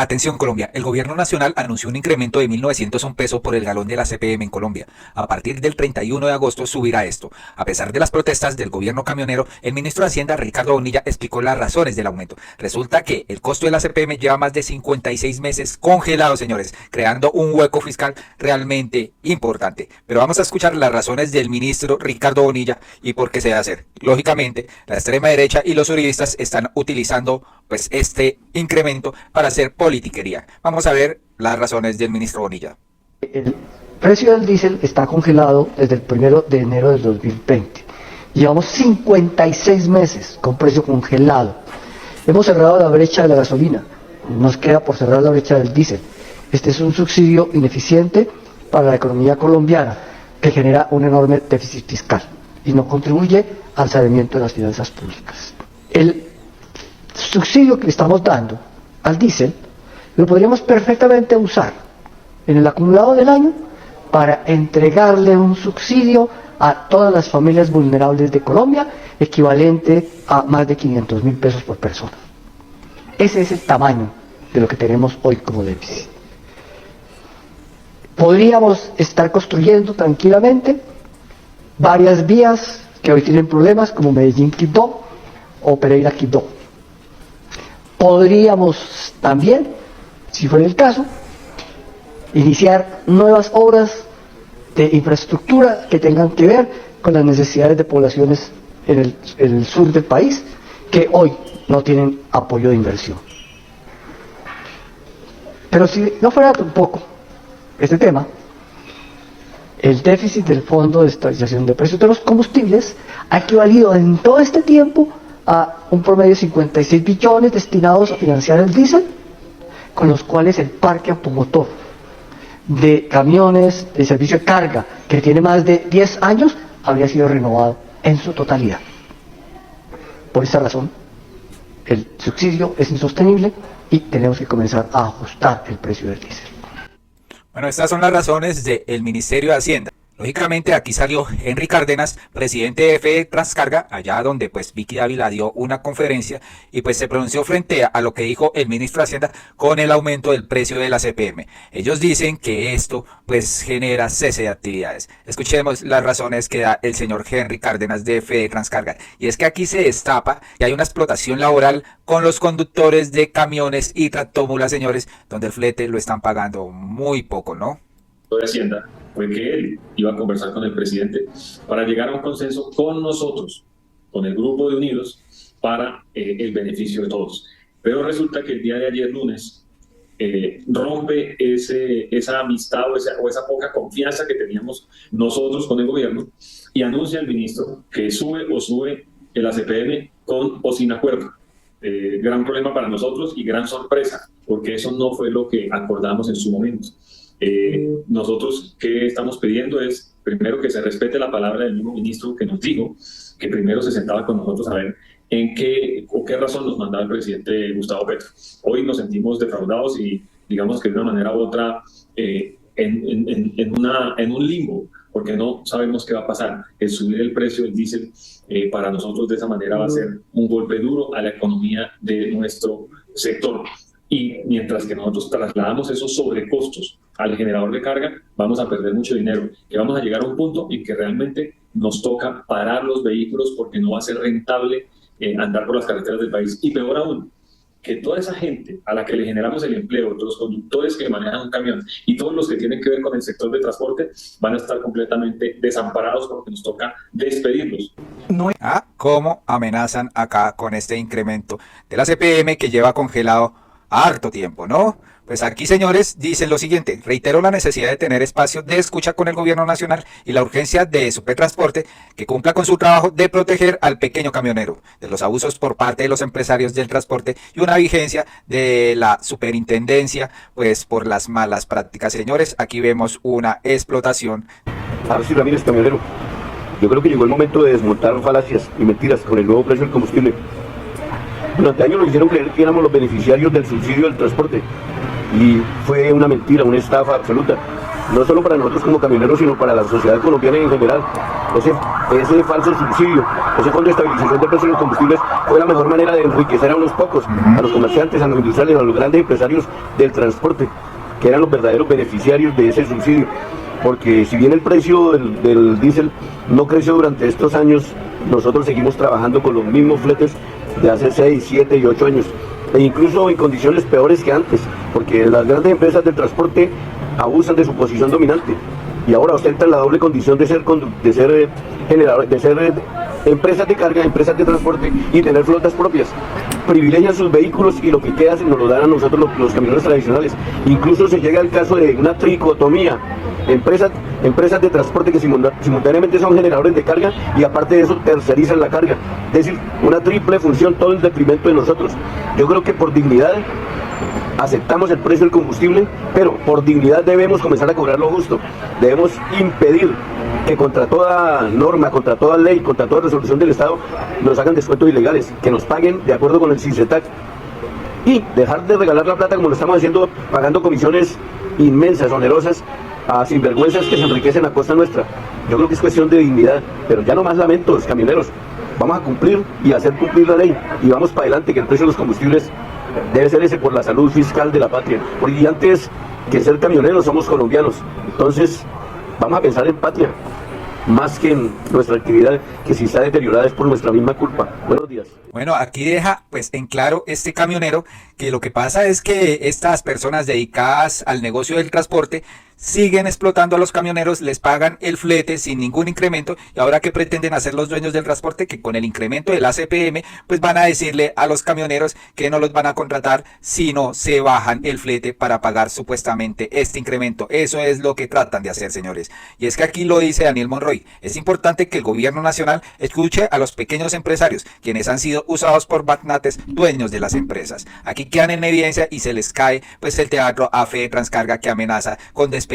Atención Colombia, el gobierno nacional anunció un incremento de 1.901 pesos por el galón de la CPM en Colombia. A partir del 31 de agosto subirá esto. A pesar de las protestas del gobierno camionero, el ministro de Hacienda Ricardo Bonilla explicó las razones del aumento. Resulta que el costo de la CPM lleva más de 56 meses congelado, señores, creando un hueco fiscal realmente importante. Pero vamos a escuchar las razones del ministro Ricardo Bonilla y por qué se debe hacer. Lógicamente, la extrema derecha y los uribistas están utilizando pues este incremento para hacer politiquería. Vamos a ver las razones del ministro Bonilla. El precio del diésel está congelado desde el 1 de enero del 2020. Llevamos 56 meses con precio congelado. Hemos cerrado la brecha de la gasolina. Nos queda por cerrar la brecha del diésel. Este es un subsidio ineficiente para la economía colombiana que genera un enorme déficit fiscal y no contribuye al saneamiento de las finanzas públicas. El subsidio que le estamos dando al diésel lo podríamos perfectamente usar en el acumulado del año para entregarle un subsidio a todas las familias vulnerables de Colombia, equivalente a más de 500.000 pesos por persona. Ese es el tamaño de lo que tenemos hoy como déficit. Podríamos estar construyendo tranquilamente varias vías que hoy tienen problemas, como Medellín-Quibdó o Pereira-Quibdó. Podríamos también, si fuera el caso, iniciar nuevas obras de infraestructura que tengan que ver con las necesidades de poblaciones en el sur del país que hoy no tienen apoyo de inversión. Pero si no fuera tampoco este tema, el déficit del Fondo de Estabilización de Precios de los Combustibles ha equivalido en todo este tiempo a un promedio de 56 billones destinados a financiar el diésel, con los cuales el parque automotor de camiones de servicio de carga, que tiene más de 10 años, habría sido renovado en su totalidad. Por esa razón, el subsidio es insostenible y tenemos que comenzar a ajustar el precio del diésel. Bueno, estas son las razones del Ministerio de Hacienda. Lógicamente aquí salió Henry Cárdenas, presidente de FE Transcarga, allá donde pues Vicky Dávila dio una conferencia y pues se pronunció frente a lo que dijo el ministro de Hacienda con el aumento del precio de la CPM. Ellos dicen que esto pues genera cese de actividades. Escuchemos las razones que da el señor Henry Cárdenas de FE Transcarga. Y es que aquí se destapa que hay una explotación laboral con los conductores de camiones y tractómulas, señores, donde el flete lo están pagando muy poco, ¿no? De Hacienda fue que él iba a conversar con el presidente para llegar a un consenso con nosotros, con el grupo de Unidos, para el beneficio de todos. Pero resulta que el día de ayer, lunes, rompe esa amistad o esa poca confianza que teníamos nosotros con el gobierno y anuncia el ministro que sube el ACPM con o sin acuerdo. Gran problema para nosotros y gran sorpresa, porque eso no fue lo que acordamos en su momento. Nosotros que estamos pidiendo es primero que se respete la palabra del mismo ministro que nos dijo que primero se sentaba con nosotros a ver en qué razón nos mandaba el presidente Gustavo Petro. Hoy nos sentimos defraudados y digamos que de una manera u otra en un limbo, porque no sabemos qué va a pasar. El subir el precio del diésel para nosotros de esa manera va a ser un golpe duro a la economía de nuestro sector. Y mientras que nosotros trasladamos esos sobrecostos al generador de carga, vamos a perder mucho dinero, que vamos a llegar a un punto en que realmente nos toca parar los vehículos porque no va a ser rentable andar por las carreteras del país. Y peor aún, que toda esa gente a la que le generamos el empleo, los conductores que manejan un camión y todos los que tienen que ver con el sector de transporte van a estar completamente desamparados porque nos toca despedirlos. ¿Cómo amenazan acá con este incremento de la CPM que lleva congelado harto tiempo, ¿no? Pues aquí, señores, dicen lo siguiente: reitero la necesidad de tener espacio de escucha con el gobierno nacional y la urgencia de Supertransporte que cumpla con su trabajo de proteger al pequeño camionero de los abusos por parte de los empresarios del transporte y una vigencia de la superintendencia pues por las malas prácticas. Señores, aquí vemos una explotación. Arci Ramírez, camionero. Yo creo que llegó el momento de desmontar falacias y mentiras con el nuevo precio del combustible. Durante años nos hicieron creer que éramos los beneficiarios del subsidio del transporte y fue una mentira, una estafa absoluta. no solo para nosotros como camioneros, sino para la sociedad colombiana en general. Ese falso subsidio, ese fondo de estabilización de precios de los combustibles fue la mejor manera de enriquecer a unos pocos, a los comerciantes, a los industriales, a los grandes empresarios del transporte, que eran los verdaderos beneficiarios de ese subsidio. Porque si bien el precio del diésel no creció durante estos años, nosotros seguimos trabajando con los mismos fletes de hace 6, 7 y 8 años, e incluso en condiciones peores que antes, porque las grandes empresas del transporte abusan de su posición dominante y ahora ostentan la doble condición de ser empresas de carga, empresas de transporte y tener flotas propias. Privilegian sus vehículos y lo que queda se nos lo dan a nosotros los camioneros tradicionales. Incluso se llega al caso de una tricotomía: empresas de transporte que simultáneamente son generadores de carga y aparte de eso tercerizan la carga. Es decir, una triple función, todo en detrimento de nosotros. Yo creo que por dignidad aceptamos el precio del combustible, pero por dignidad debemos comenzar a cobrar lo justo. Debemos impedir que contra toda norma, contra toda ley, contra toda resolución del Estado, nos hagan descuentos ilegales, que nos paguen de acuerdo con el CINCETAC y dejar de regalar la plata como lo estamos haciendo, pagando comisiones inmensas, onerosas, a sinvergüenzas que se enriquecen a costa nuestra. Yo creo que es cuestión de dignidad, pero ya no más lamentos, camioneros. Vamos a cumplir y hacer cumplir la ley y vamos para adelante, que el precio de los combustibles debe ser ese por la salud fiscal de la patria. Porque antes que ser camioneros somos colombianos, entonces vamos a pensar en patria más que en nuestra actividad, que si está deteriorada es por nuestra misma culpa. Buenos días. Bueno, aquí deja pues en claro este camionero que lo que pasa es que estas personas dedicadas al negocio del transporte siguen explotando a los camioneros, les pagan el flete sin ningún incremento, y ahora que pretenden hacer los dueños del transporte, que con el incremento del ACPM pues van a decirle a los camioneros que no los van a contratar si no se bajan el flete para pagar supuestamente este incremento. Eso es lo que tratan de hacer, señores. Y es que aquí lo dice Daniel Monroy: es importante que el gobierno nacional escuche a los pequeños empresarios, quienes han sido usados por magnates dueños de las empresas. Aquí quedan en evidencia y se les cae pues el teatro a Fede Transcarga, que amenaza con despedir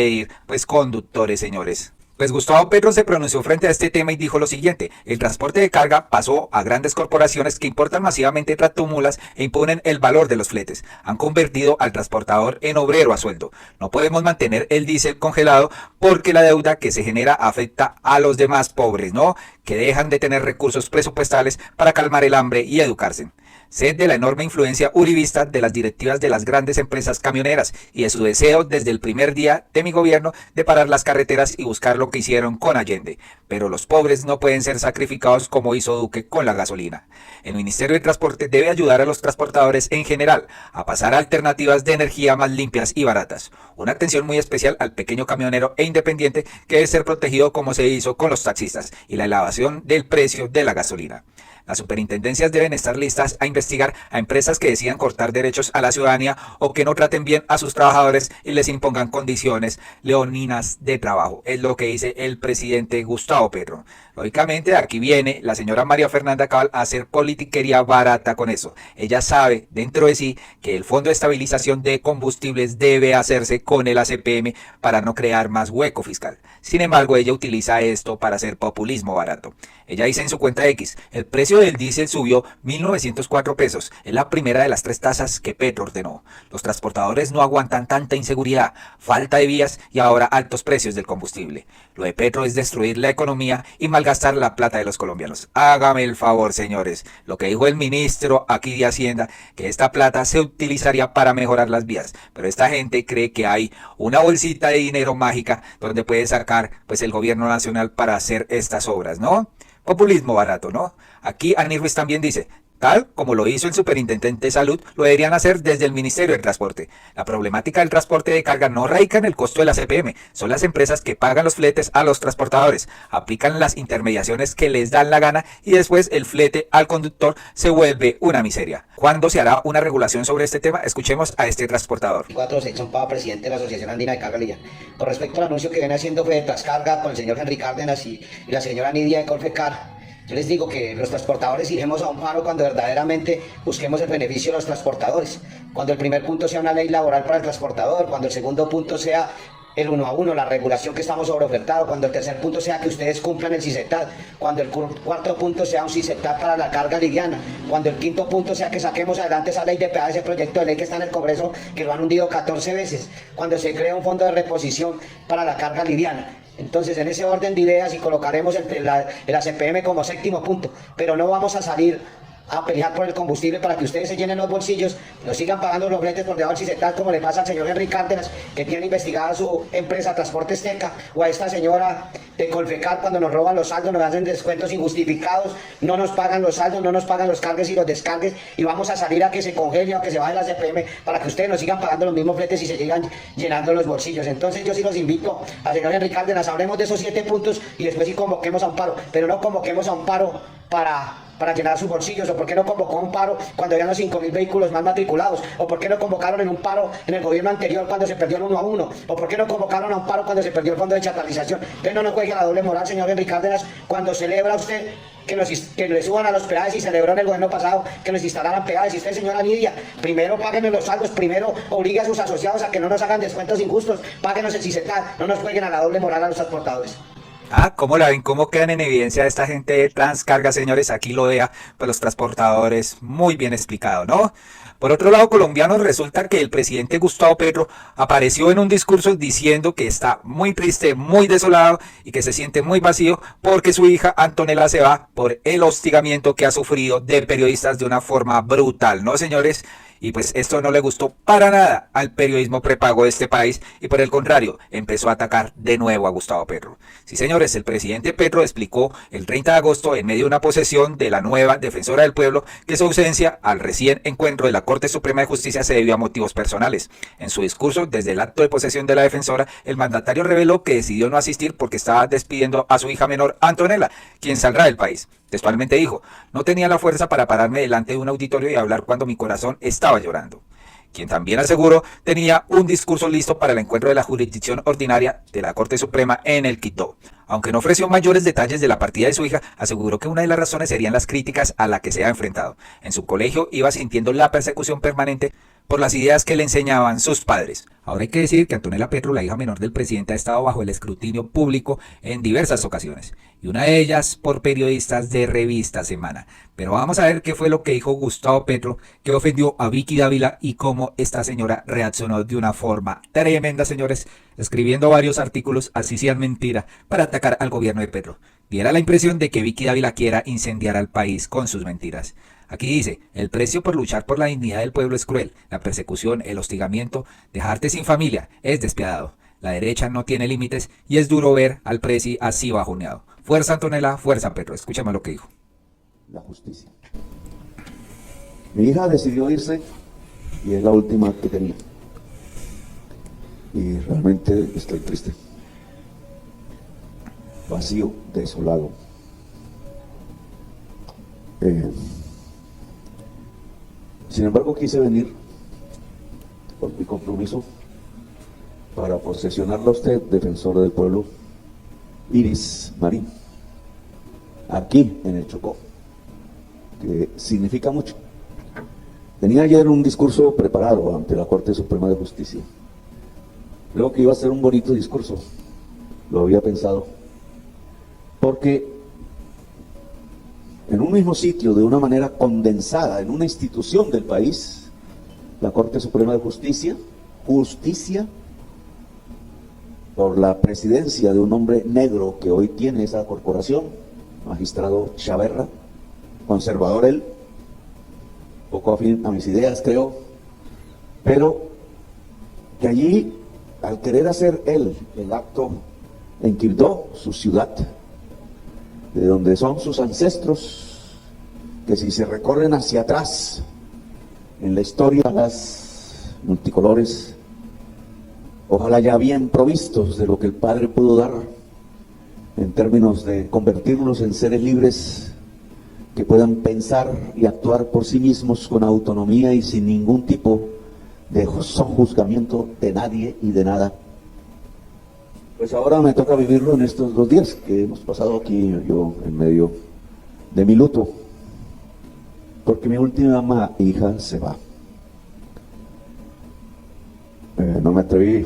pues conductores, señores. Pues Gustavo Petro se pronunció frente a este tema y dijo lo siguiente: el transporte de carga pasó a grandes corporaciones que importan masivamente tractomulas e imponen el valor de los fletes. Han convertido al transportador en obrero a sueldo. No podemos mantener el diésel congelado porque la deuda que se genera afecta a los demás pobres, ¿no? Que dejan de tener recursos presupuestales para calmar el hambre y educarse. Sé de la enorme influencia uribista de las directivas de las grandes empresas camioneras y de su deseo desde el primer día de mi gobierno de parar las carreteras y buscar lo que hicieron con Allende. Pero los pobres no pueden ser sacrificados como hizo Duque con la gasolina. El Ministerio de Transporte debe ayudar a los transportadores en general a pasar a alternativas de energía más limpias y baratas. Una atención muy especial al pequeño camionero e independiente, que debe ser protegido como se hizo con los taxistas, y la elevación del precio de la gasolina. Las superintendencias deben estar listas a investigar a empresas que decidan cortar derechos a la ciudadanía o que no traten bien a sus trabajadores y les impongan condiciones leoninas de trabajo. Es lo que dice el presidente Gustavo Petro. Lógicamente, aquí viene la señora María Fernanda Cabal a hacer politiquería barata con eso. Ella sabe dentro de sí que el Fondo de Estabilización de Combustibles debe hacerse con el ACPM para no crear más hueco fiscal. Sin embargo, ella utiliza esto para hacer populismo barato. Ella dice en su cuenta X: el precio del diésel subió 1.904 pesos. Es la primera de las 3 tasas que Petro ordenó. Los transportadores no aguantan tanta inseguridad, falta de vías y ahora altos precios del combustible. Lo de Petro es destruir la economía y malgastar la plata de los colombianos. Hágame el favor, señores. Lo que dijo el ministro aquí de Hacienda, que esta plata se utilizaría para mejorar las vías. Pero esta gente cree que hay una bolsita de dinero mágica donde puede sacar pues el gobierno nacional para hacer estas obras, ¿no? Populismo barato, ¿no? Aquí Ani Ruiz también dice: tal como lo hizo el superintendente de salud, lo deberían hacer desde el Ministerio del Transporte. La problemática del transporte de carga no radica en el costo de la CPM, son las empresas que pagan los fletes a los transportadores, aplican las intermediaciones que les dan la gana y después el flete al conductor se vuelve una miseria. ¿Cuándo se hará una regulación sobre este tema? Escuchemos a este transportador. 4 Edson Pava, presidente de la Asociación Andina de Carga Liviana. Con respecto al anuncio que viene haciendo Fede Transcarga con el señor Henry Cárdenas y la señora Nidia de Colfecar, yo les digo que los transportadores iremos a un paro cuando verdaderamente busquemos el beneficio de los transportadores. Cuando el primer punto sea una ley laboral para el transportador, cuando el segundo punto sea el 1 a 1, la regulación que estamos sobreofertados, cuando el tercer punto sea que ustedes cumplan el CISETAD, cuando el cuarto punto sea un CISETAD para la carga liviana, cuando el quinto punto sea que saquemos adelante esa ley de peaje, ese proyecto de ley que está en el Congreso, que lo han hundido 14 veces, cuando se crea un fondo de reposición para la carga liviana. Entonces, en ese orden de ideas, y colocaremos el ACPM como séptimo punto, pero no vamos a salir a pelear por el combustible para que ustedes se llenen los bolsillos, nos sigan pagando los fletes por debajo del CISETAL, como le pasa al señor Henry Cárdenas, que tiene investigada su empresa Transportes Teca, o a esta señora de Colfecar, cuando nos roban los saldos, nos hacen descuentos injustificados, no nos pagan los saldos, no nos pagan los cargues y los descargues, y vamos a salir a que se congele o que se baje la CPM para que ustedes nos sigan pagando los mismos fletes y se sigan llenando los bolsillos. Entonces yo sí los invito al señor Henry Cárdenas, hablemos de esos 7 puntos y después sí convoquemos a un paro, pero no convoquemos a un paro para llenar sus bolsillos, o por qué no convocó un paro cuando habían los 5.000 vehículos más matriculados, o por qué no convocaron en un paro en el gobierno anterior cuando se perdió el 1 a 1, o por qué no convocaron a un paro cuando se perdió el fondo de chatalización. Entonces no nos juegue la doble moral, señor Henry Cárdenas, cuando celebra usted que le suban a los peajes, y celebró en el gobierno pasado que nos instalaran peajes. Y usted, señora Nidia, primero páguenos los saldos, primero obligue a sus asociados a que no nos hagan descuentos injustos, páguenos el CISETAD, no nos jueguen a la doble moral a los transportadores. Ah, ¿cómo la ven? ¿Cómo quedan en evidencia esta gente de Transcarga, señores? Aquí lo vea, pues los transportadores, muy bien explicado, ¿no? Por otro lado, colombianos, resulta que el presidente Gustavo Petro apareció en un discurso diciendo que está muy triste, muy desolado y que se siente muy vacío porque su hija Antonella se va por el hostigamiento que ha sufrido de periodistas de una forma brutal, ¿no, señores? Y pues esto no le gustó para nada al periodismo prepago de este país y por el contrario, empezó a atacar de nuevo a Gustavo Petro. Sí, señores, el presidente Petro explicó el 30 de agosto en medio de una posesión de la nueva defensora del pueblo que su ausencia al recién encuentro de la Corte Suprema de Justicia se debió a motivos personales. En su discurso desde el acto de posesión de la defensora, el mandatario reveló que decidió no asistir porque estaba despidiendo a su hija menor Antonella, quien saldrá del país. Textualmente dijo, no tenía la fuerza para pararme delante de un auditorio y hablar cuando mi corazón estaba llorando. Quien también aseguró tenía un discurso listo para el encuentro de la jurisdicción ordinaria de la Corte Suprema en el Quito. Aunque no ofreció mayores detalles de la partida de su hija, aseguró que una de las razones serían las críticas a la que se ha enfrentado. En su colegio iba sintiendo la persecución permanente por las ideas que le enseñaban sus padres. Ahora hay que decir que Antonella Petro, la hija menor del presidente, ha estado bajo el escrutinio público en diversas ocasiones, y una de ellas por periodistas de Revista Semana. Pero vamos a ver qué fue lo que dijo Gustavo Petro, que ofendió a Vicky Dávila y cómo esta señora reaccionó de una forma tremenda, señores, escribiendo varios artículos, así sean mentira, para atacar al gobierno de Petro. Diera la impresión de que Vicky Dávila quiera incendiar al país con sus mentiras. Aquí dice, el precio por luchar por la dignidad del pueblo es cruel, la persecución, el hostigamiento, dejarte sin familia es despiadado. La derecha no tiene límites y es duro ver al presi así bajoneado. Fuerza Antonella, fuerza Petro. Escúchame lo que dijo. La justicia. Mi hija decidió irse y es la última que tenía. Y realmente estoy triste. Vacío, desolado. Sin embargo, quise venir por mi compromiso para posesionarla a usted, defensora del pueblo, Iris Marín, aquí en el Chocó, que significa mucho. Tenía ayer un discurso preparado ante la Corte Suprema de Justicia. Creo que iba a ser un bonito discurso, lo había pensado, porque en un mismo sitio, de una manera condensada, en una institución del país, la Corte Suprema de Justicia, por la presidencia de un hombre negro que hoy tiene esa corporación, magistrado Chaverra, conservador él, poco afín a mis ideas creo, pero que allí, al querer hacer él el acto en Quibdó, su ciudad, de donde son sus ancestros, que si se recorren hacia atrás en la historia, las multicolores, ojalá ya bien provistos de lo que el Padre pudo dar en términos de convertirnos en seres libres que puedan pensar y actuar por sí mismos con autonomía y sin ningún tipo de sojuzgamiento de nadie y de nada. Pues ahora me toca vivirlo en estos 2 días que hemos pasado aquí, yo en medio de mi luto, porque mi última hija se va. No me atreví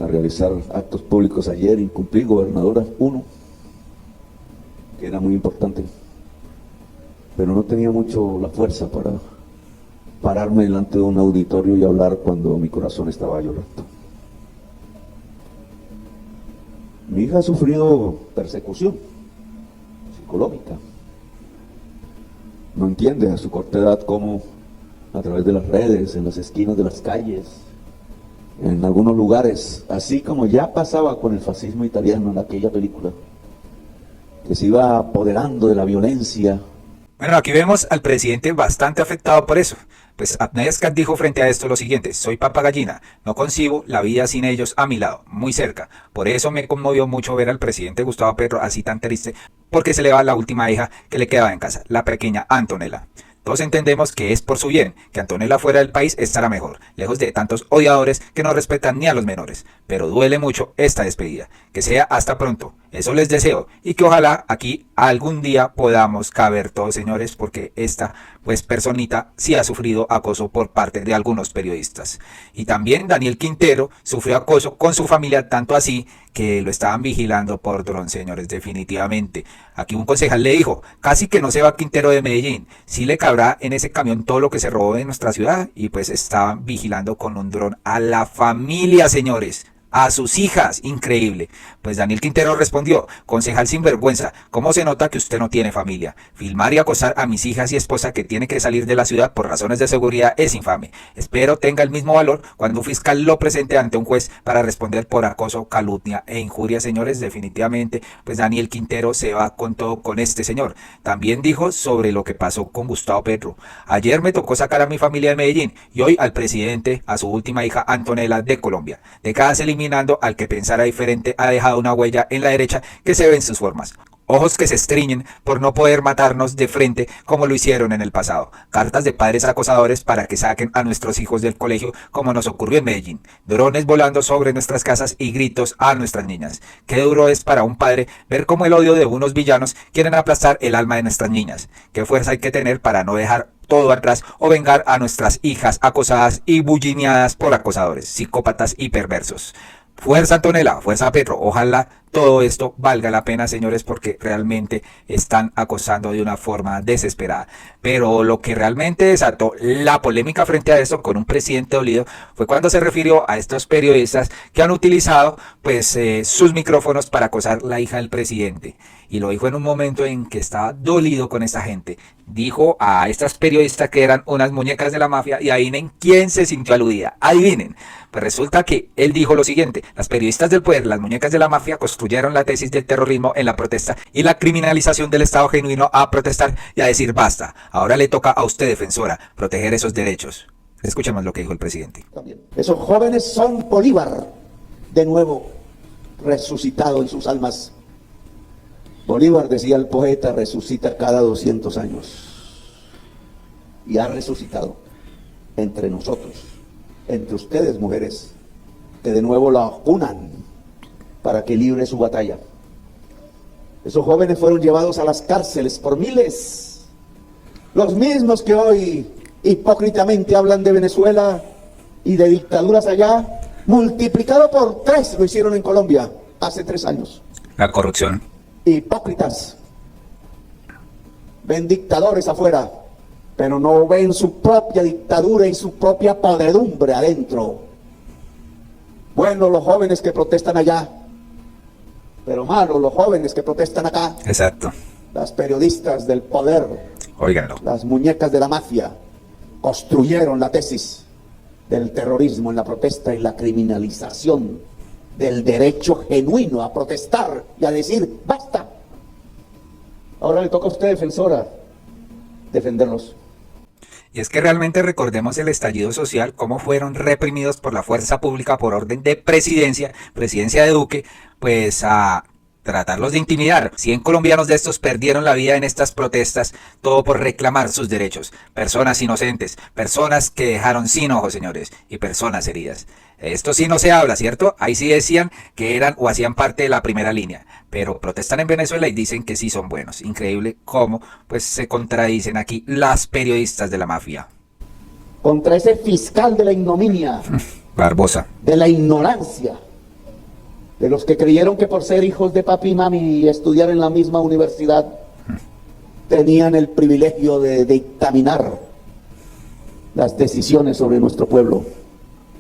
a realizar actos públicos ayer, incumplí, gobernadora, uno, que era muy importante, pero no tenía mucho la fuerza para pararme delante de un auditorio y hablar cuando mi corazón estaba llorando. Mi hija ha sufrido persecución psicológica. No entiende a su corta edad cómo a través de las redes, en las esquinas de las calles, en algunos lugares, así como ya pasaba con el fascismo italiano en aquella película, que se iba apoderando de la violencia. Bueno, aquí vemos al presidente bastante afectado por eso. Pues Abner Scott dijo frente a esto lo siguiente: soy papa gallina, no concibo la vida sin ellos a mi lado, muy cerca. Por eso me conmovió mucho ver al presidente Gustavo Petro así tan triste, porque se le va la última hija que le quedaba en casa, la pequeña Antonella. Todos entendemos que es por su bien, que Antonella fuera del país estará mejor, lejos de tantos odiadores que no respetan ni a los menores. Pero duele mucho esta despedida. Que sea hasta pronto, eso les deseo, y que ojalá aquí algún día podamos caber todos, señores, porque esta pues personita sí ha sufrido acoso por parte de algunos periodistas. Y también Daniel Quintero sufrió acoso con su familia, tanto así que lo estaban vigilando por dron, señores, definitivamente. Aquí un concejal le dijo: casi que no se va Quintero de Medellín, sí le cabrá en ese camión todo lo que se robó de nuestra ciudad. Y pues estaban vigilando con un dron a la familia, señores, a sus hijas, increíble. Pues Daniel Quintero respondió: concejal sinvergüenza, ¿cómo se nota que usted no tiene familia? Filmar y acosar a mis hijas y esposa que tiene que salir de la ciudad por razones de seguridad es infame. Espero tenga el mismo valor cuando un fiscal lo presente ante un juez para responder por acoso, calumnia e injuria, señores. Definitivamente, pues Daniel Quintero se va con todo con este señor. También dijo sobre lo que pasó con Gustavo Petro: ayer me tocó sacar a mi familia de Medellín y hoy al presidente, a su última hija Antonella de Colombia. Décadas eliminando al que pensara diferente ha dejado una huella en la derecha que se ve en sus formas. Ojos que se estriñen por no poder matarnos de frente como lo hicieron en el pasado. Cartas de padres acosadores para que saquen a nuestros hijos del colegio como nos ocurrió en Medellín. Drones volando sobre nuestras casas y gritos a nuestras niñas. Qué duro es para un padre ver cómo el odio de unos villanos quieren aplastar el alma de nuestras niñas. Qué fuerza hay que tener para no dejar todo atrás o vengar a nuestras hijas acosadas y bullineadas por acosadores, psicópatas y perversos. Fuerza Antonella, fuerza Petro, ojalá todo esto valga la pena, señores, porque realmente están acosando de una forma desesperada. Pero lo que realmente desató la polémica frente a esto con un presidente dolido fue cuando se refirió a estos periodistas que han utilizado pues sus micrófonos para acosar la hija del presidente. Y lo dijo en un momento en que estaba dolido con esta gente. Dijo a estas periodistas que eran unas muñecas de la mafia y adivinen quién se sintió aludida. Adivinen. Pues resulta que él dijo lo siguiente: las periodistas del poder, las muñecas de la mafia, construyeron la tesis del terrorismo en la protesta y la criminalización del Estado genuino a protestar y a decir basta. Ahora le toca a usted, defensora, proteger esos derechos. Escuchemos lo que dijo el presidente. Esos jóvenes son Bolívar, de nuevo resucitado en sus almas. Bolívar, decía el poeta, resucita cada 200 años. Y ha resucitado entre nosotros, entre ustedes, mujeres, que de nuevo la unan para que libre su batalla. Esos jóvenes fueron llevados a las cárceles por miles. Los mismos que hoy hipócritamente hablan de Venezuela y de dictaduras allá, multiplicado por 3 lo hicieron en Colombia hace 3 años. La corrupción. Hipócritas. Ven dictadores afuera, pero no ven su propia dictadura y su propia podredumbre adentro. Buenos los jóvenes que protestan allá, pero malos los jóvenes que protestan acá. Exacto. Las periodistas del poder, Óiganlo. las muñecas de la mafia, construyeron la tesis del terrorismo en la protesta y la criminalización del derecho genuino a protestar y a decir basta. Ahora le toca a usted, defensora, defenderlos. Y es que realmente recordemos el estallido social, cómo fueron reprimidos por la fuerza pública por orden de presidencia de Duque, pues a tratarlos de intimidar. 100 colombianos de estos perdieron la vida en estas protestas, todo por reclamar sus derechos. Personas inocentes, personas que dejaron sin ojos, señores, y personas heridas. Esto sí no se habla, ¿cierto? Ahí sí decían que eran o hacían parte de la primera línea, pero protestan en Venezuela y dicen que sí son buenos. Increíble cómo pues se contradicen aquí las periodistas de la mafia. Contra ese fiscal de la ignominia, Barbosa. de la ignorancia, de los que creyeron que por ser hijos de papi y mami y estudiar en la misma universidad tenían el privilegio de dictaminar las decisiones sobre nuestro pueblo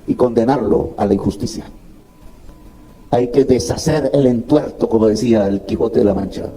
y condenarlo a la injusticia. Hay que deshacer el entuerto, como decía el Quijote de la Mancha.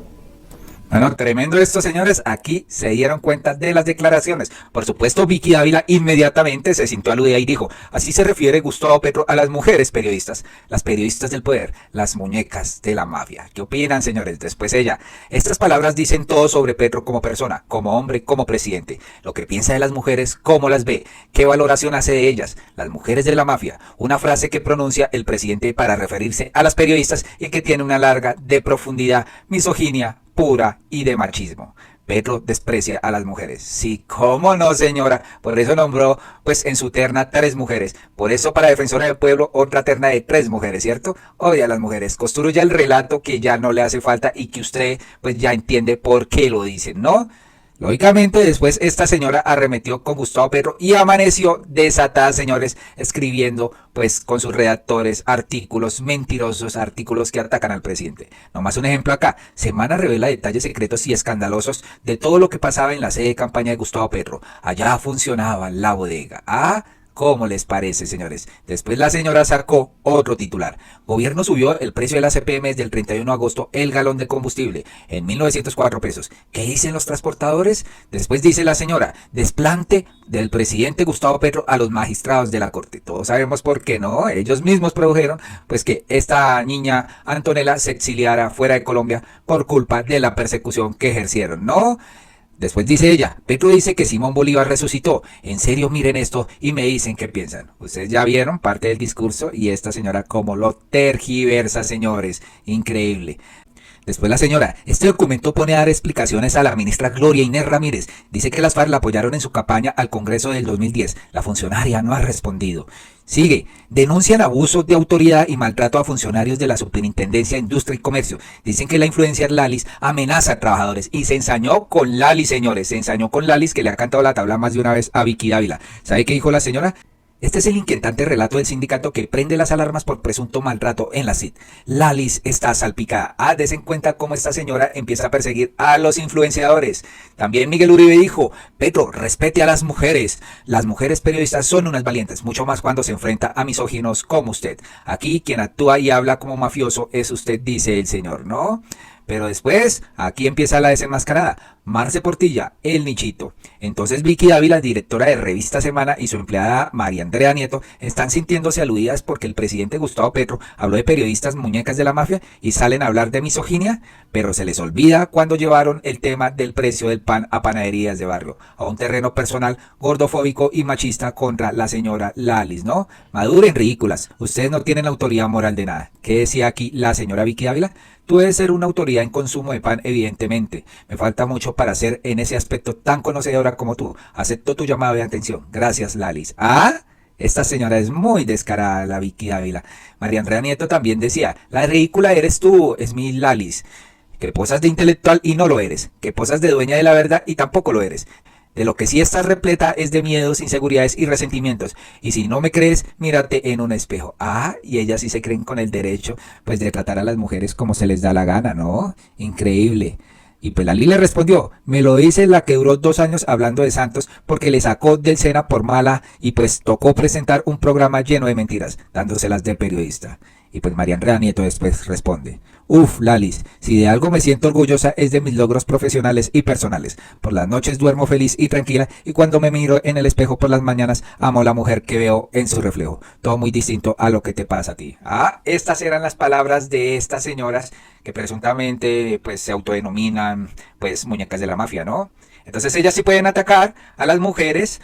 Bueno, tremendo esto, señores. Aquí se dieron cuenta de las declaraciones. Por supuesto, Vicky Dávila inmediatamente se sintió aludida y dijo: así se refiere Gustavo Petro a las mujeres periodistas, las periodistas del poder, las muñecas de la mafia. ¿Qué opinan, señores? Después ella: estas palabras dicen todo sobre Petro como persona, como hombre, como presidente. Lo que piensa de las mujeres, cómo las ve, qué valoración hace de ellas, las mujeres de la mafia. Una frase que pronuncia el presidente para referirse a las periodistas y que tiene una larga de profundidad, misoginia pura y de machismo. Petro desprecia a las mujeres. Sí, cómo no, señora. Por eso nombró, pues, en su terna 3 mujeres. Por eso, para Defensora del Pueblo, otra terna de 3 mujeres, ¿cierto? Odia a las mujeres. Construye el relato que ya no le hace falta y que usted, pues, ya entiende por qué lo dicen, ¿no? Lógicamente, después esta señora arremetió con Gustavo Petro y amaneció desatada, señores, escribiendo, pues, con sus redactores artículos mentirosos, artículos que atacan al presidente. Nomás un ejemplo acá: Semana revela detalles secretos y escandalosos de todo lo que pasaba en la sede de campaña de Gustavo Petro. Allá funcionaba la bodega. ¿Cómo les parece, señores? Después la señora sacó otro titular. Gobierno subió el precio de la CPM desde el 31 de agosto el galón de combustible en 1.904 pesos. ¿Qué dicen los transportadores? Después dice la señora: desplante del presidente Gustavo Petro a los magistrados de la corte. Todos sabemos por qué, ¿no? Ellos mismos produjeron, pues, que esta niña Antonella se exiliara fuera de Colombia por culpa de la persecución que ejercieron, ¿no? Después dice ella: Petro dice que Simón Bolívar resucitó. En serio, miren esto y me dicen qué piensan. Ustedes ya vieron parte del discurso y esta señora cómo lo tergiversa, señores. Increíble. Después la señora: este documento pone a dar explicaciones a la ministra Gloria Inés Ramírez. Dice que las FARC la apoyaron en su campaña al Congreso del 2010. La funcionaria no ha respondido. Sigue: denuncian abusos de autoridad y maltrato a funcionarios de la Superintendencia de Industria y Comercio. Dicen que la influencer Lalis amenaza a trabajadores. Y se ensañó con Lalis, señores. Se ensañó con Lalis, que le ha cantado la tabla más de una vez a Vicky Dávila. ¿Sabe qué dijo la señora? Este es el inquietante relato del sindicato que prende las alarmas por presunto maltrato en la CID. Lalis está salpicada. Desen cuenta cómo esta señora empieza a perseguir a los influenciadores. También Miguel Uribe dijo: Petro, respete a las mujeres. Las mujeres periodistas son unas valientes, mucho más cuando se enfrenta a misóginos como usted. Aquí quien actúa y habla como mafioso es usted, dice el señor, ¿no? Pero después, aquí empieza la desenmascarada. Marce Portilla, el nichito. Entonces Vicky Dávila, directora de Revista Semana, y su empleada María Andrea Nieto están sintiéndose aludidas porque el presidente Gustavo Petro habló de periodistas muñecas de la mafia y salen a hablar de misoginia, pero se les olvida cuando llevaron el tema del precio del pan a panaderías de barrio, a un terreno personal gordofóbico y machista contra la señora Lalis, ¿no? Maduren, ridículas. Ustedes no tienen autoridad moral de nada. ¿Qué decía aquí la señora Vicky Dávila? Tú debes ser una autoridad en consumo de pan, evidentemente. Me falta mucho para ser en ese aspecto tan conocedora como tú. Acepto tu llamado de atención. Gracias, Lalis. Esta señora es muy descarada, la Vicky Dávila. María Andrea Nieto también decía: la ridícula eres tú, es mi Lalis. Que posas de intelectual y no lo eres. Que posas de dueña de la verdad y tampoco lo eres. De lo que sí estás repleta es de miedos, inseguridades y resentimientos. Y si no me crees, mírate en un espejo. Y ellas sí se creen con el derecho, pues, de tratar a las mujeres como se les da la gana, ¿no? Increíble. Y pues Lali le respondió: me lo dice la que duró 2 años hablando de Santos porque le sacó del SENA por mala y pues tocó presentar un programa lleno de mentiras, dándoselas de periodista. Y pues María Andrea Nieto después responde: Lalis, si de algo me siento orgullosa es de mis logros profesionales y personales. Por las noches duermo feliz y tranquila y cuando me miro en el espejo por las mañanas amo a la mujer que veo en su reflejo. Todo muy distinto a lo que te pasa a ti. Estas eran las palabras de estas señoras que presuntamente, pues, se autodenominan, pues, muñecas de la mafia, ¿no? Entonces ellas sí pueden atacar a las mujeres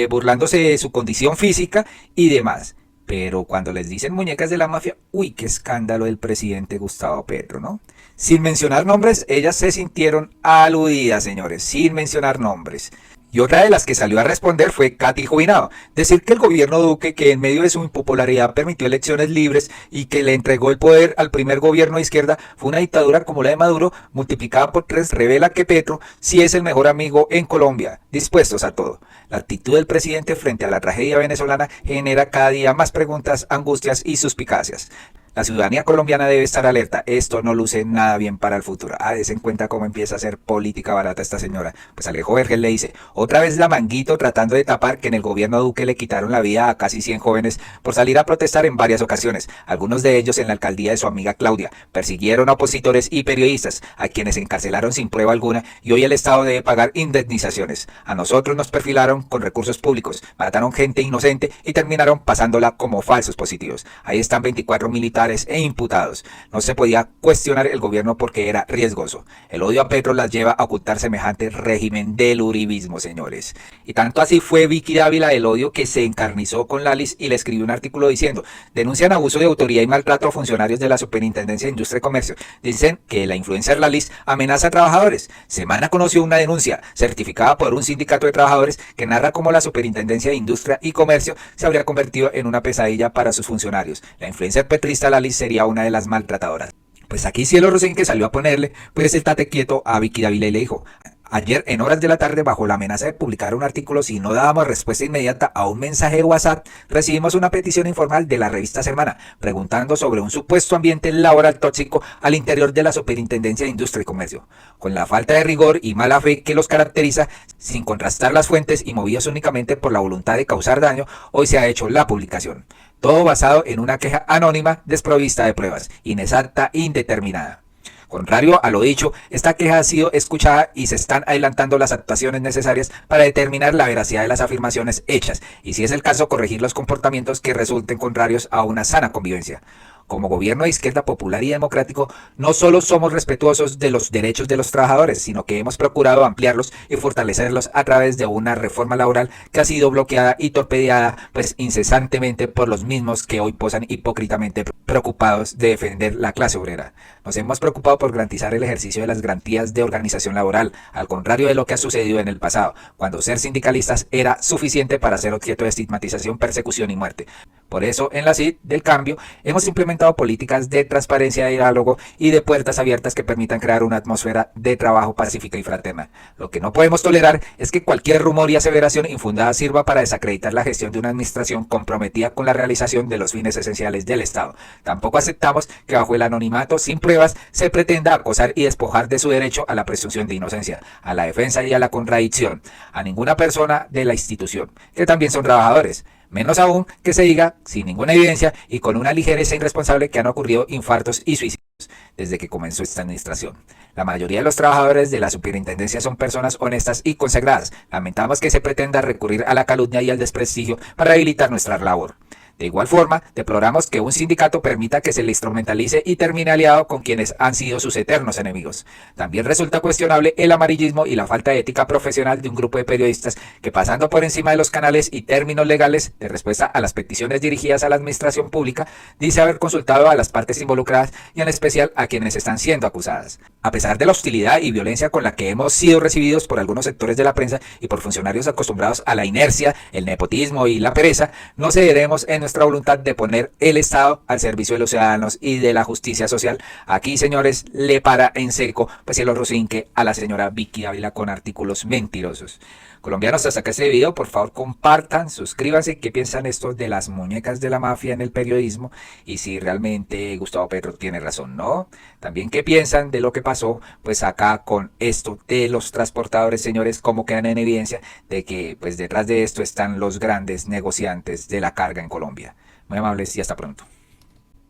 burlándose de su condición física y demás. Pero cuando les dicen muñecas de la mafia, qué escándalo el presidente Gustavo Petro, ¿no? Sin mencionar nombres, ellas se sintieron aludidas, señores, sin mencionar nombres. Y otra de las que salió a responder fue Katy Jubinado. Decir que el gobierno Duque, que en medio de su impopularidad permitió elecciones libres y que le entregó el poder al primer gobierno de izquierda, fue una dictadura como la de Maduro, multiplicada por 3, revela que Petro sí es el mejor amigo en Colombia, dispuestos a todo. La actitud del presidente frente a la tragedia venezolana genera cada día más preguntas, angustias y suspicacias. La ciudadanía colombiana debe estar alerta, esto no luce nada bien para el futuro. Des en cuenta cómo empieza a hacer política barata esta señora. Pues Alejo Vergel le dice, otra vez la Manguito tratando de tapar que en el gobierno Duque le quitaron la vida a casi 100 jóvenes por salir a protestar en varias ocasiones, algunos de ellos en la alcaldía de su amiga Claudia. Persiguieron a opositores y periodistas, a quienes encarcelaron sin prueba alguna, y hoy el Estado debe pagar indemnizaciones. A nosotros nos perfilaron con recursos públicos, mataron gente inocente y terminaron pasándola como falsos positivos. Ahí están 24 militares e imputados. No se podía cuestionar el gobierno porque era riesgoso. El odio a Petro las lleva a ocultar semejante régimen del uribismo, señores. Y tanto así fue Vicky Dávila el odio que se encarnizó con Lalis y le escribió un artículo diciendo: denuncian abuso de autoridad y maltrato a funcionarios de la Superintendencia de Industria y Comercio. Dicen que la influencer Lalis amenaza a trabajadores. Semana conoció una denuncia certificada por un sindicato de trabajadores que narra cómo la Superintendencia de Industria y Comercio se habría convertido en una pesadilla para sus funcionarios. La influencer petrista Lalis sería una de las maltratadoras. Pues aquí Cielo Rosén, que salió a ponerle pues el tate quieto a Vicky Dávila y le dijo: ayer en horas de la tarde, bajo la amenaza de publicar un artículo si no dábamos respuesta inmediata a un mensaje de WhatsApp, recibimos una petición informal de la revista Semana preguntando sobre un supuesto ambiente laboral tóxico al interior de la Superintendencia de Industria y Comercio. Con la falta de rigor y mala fe que los caracteriza, sin contrastar las fuentes y movidos únicamente por la voluntad de causar daño, hoy se ha hecho la publicación. Todo basado en una queja anónima desprovista de pruebas, inexacta e indeterminada. Contrario a lo dicho, esta queja ha sido escuchada y se están adelantando las actuaciones necesarias para determinar la veracidad de las afirmaciones hechas y, si es el caso, corregir los comportamientos que resulten contrarios a una sana convivencia. Como gobierno de izquierda popular y democrático, no solo somos respetuosos de los derechos de los trabajadores, sino que hemos procurado ampliarlos y fortalecerlos a través de una reforma laboral que ha sido bloqueada y torpedeada pues incesantemente por los mismos que hoy posan hipócritamente preocupados de defender la clase obrera. Nos hemos preocupado por garantizar el ejercicio de las garantías de organización laboral, al contrario de lo que ha sucedido en el pasado, cuando ser sindicalistas era suficiente para ser objeto de estigmatización, persecución y muerte. Por eso, en la CID del Cambio, hemos implementado políticas de transparencia, de diálogo y de puertas abiertas que permitan crear una atmósfera de trabajo pacífica y fraterna. Lo que no podemos tolerar es que cualquier rumor y aseveración infundada sirva para desacreditar la gestión de una administración comprometida con la realización de los fines esenciales del Estado. Tampoco aceptamos que bajo el anonimato, sin pruebas, se pretenda acosar y despojar de su derecho a la presunción de inocencia, a la defensa y a la contradicción a ninguna persona de la institución, que también son trabajadores. Menos aún que se diga, sin ninguna evidencia y con una ligereza irresponsable, que han ocurrido infartos y suicidios desde que comenzó esta administración. La mayoría de los trabajadores de la superintendencia son personas honestas y consagradas. Lamentamos que se pretenda recurrir a la calumnia y al desprestigio para debilitar nuestra labor. De igual forma, deploramos que un sindicato permita que se le instrumentalice y termine aliado con quienes han sido sus eternos enemigos. También resulta cuestionable el amarillismo y la falta de ética profesional de un grupo de periodistas que, pasando por encima de los canales y términos legales de respuesta a las peticiones dirigidas a la administración pública, dice haber consultado a las partes involucradas y en especial a quienes están siendo acusadas. A pesar de la hostilidad y violencia con la que hemos sido recibidos por algunos sectores de la prensa y por funcionarios acostumbrados a la inercia, el nepotismo y la pereza, no cederemos en nuestra voluntad de poner el Estado al servicio de los ciudadanos y de la justicia social. Aquí, señores, le para en seco pues el rosinque a la señora Vicky Dávila con artículos mentirosos. Colombianos, hasta acá este video, por favor compartan, suscríbanse, qué piensan estos de las muñecas de la mafia en el periodismo y si realmente Gustavo Petro tiene razón, ¿no? También qué piensan de lo que pasó pues acá con esto de los transportadores, señores, cómo quedan en evidencia de que pues detrás de esto están los grandes negociantes de la carga en Colombia. Muy amables y hasta pronto.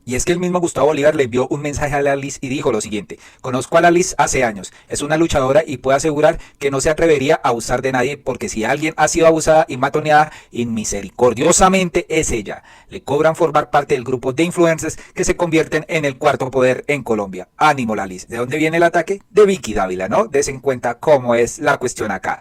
Y es que el mismo Gustavo Bolívar le envió un mensaje a Lalis y dijo lo siguiente: conozco a Lalis hace años, es una luchadora y puedo asegurar que no se atrevería a abusar de nadie, porque si alguien ha sido abusada y matoneada inmisericordiosamente es ella. Le cobran formar parte del grupo de influencers que se convierten en el cuarto poder en Colombia. Ánimo, Lalis. ¿De dónde viene el ataque? De Vicky Dávila, ¿no? Des en cuenta cómo es la cuestión acá.